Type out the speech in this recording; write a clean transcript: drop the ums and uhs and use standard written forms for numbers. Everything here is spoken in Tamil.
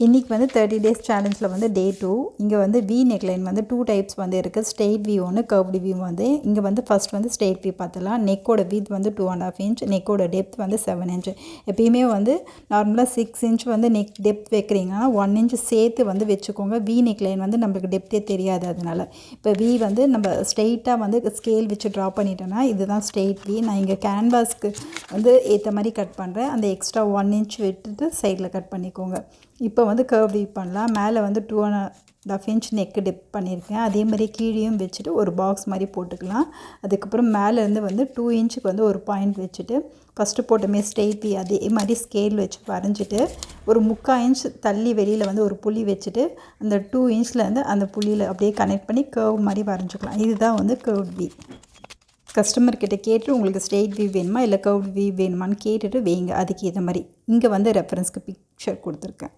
இன்றைக்கி வந்து 30 days சேலஞ்சில் வந்து டே 2. இங்கே வந்து வி நெக்லைன் வந்து 2 டைப்ஸ் வந்து இருக்குது. ஸ்ட்ரெயிட் வி ஒன்று, கர்வ்டு வி வந்து. இங்கே வந்து ஃபஸ்ட் வந்து ஸ்ட்ரெயிட் வி பார்த்துலாம். நெக்கோட வித் வந்து 2.5 inch, நெக்கோட டெப்த் வந்து 7 inch. எப்பயுமே வந்து நார்மலாக 6 inch வந்து நெக் டெப்த் வைக்கிறீங்கன்னா 1 inch சேர்த்து வந்து வச்சுக்கோங்க. வி நெக்லைன் வந்து நம்மளுக்கு டெப்த்தே தெரியாது. அதனால் இப்போ வி வந்து நம்ம ஸ்ட்ரெயிட்டாக வந்து ஸ்கேல் வச்சு ட்ரா பண்ணிட்டோன்னா இதுதான் ஸ்ட்ரெயிட் வி. நான் இங்கே கேன்வாஸ்க்கு வந்து ஏற்ற மாதிரி கட் பண்ணுறேன். அந்த எக்ஸ்ட்ரா 1 inch விட்டுட்டு சைடில் கட் பண்ணிக்கோங்க. இப்போ வந்து கர்வ் வீவ் பண்ணலாம். மேலே வந்து 2.5 inch நெக்கு டெப் பண்ணியிருக்கேன். அதே மாதிரி கீழேயும் வச்சுட்டு ஒரு பாக்ஸ் மாதிரி போட்டுக்கலாம். அதுக்கப்புறம் மேலேருந்து வந்து 2 inchக்கு வந்து ஒரு பாயிண்ட் வச்சுட்டு ஃபஸ்ட்டு போட்டோமே ஸ்ட்ரெயிட் வி அதே மாதிரி ஸ்கேல் வச்சு வரைஞ்சிட்டு ஒரு 3/4 inch தள்ளி வெளியில் வந்து ஒரு புள்ளி வச்சுட்டு அந்த 2 inchலேருந்து அந்த புள்ளியில் அப்படியே கனெக்ட் பண்ணி கர்வ் மாதிரி வரைஞ்சிக்கலாம். இதுதான் வந்து கர்வ் வி. கஸ்டமர்கிட்ட கேட்டு உங்களுக்கு ஸ்ட்ரெயிட் வி வேணுமா இல்லை கர்வ் வி வேணுமான்னு கேட்டுட்டு வைங்க. அதுக்கு ஏற்ற மாதிரி இங்கே வந்து ரெஃபரன்ஸ்க்கு பிக்சர் கொடுத்துருக்கேன்.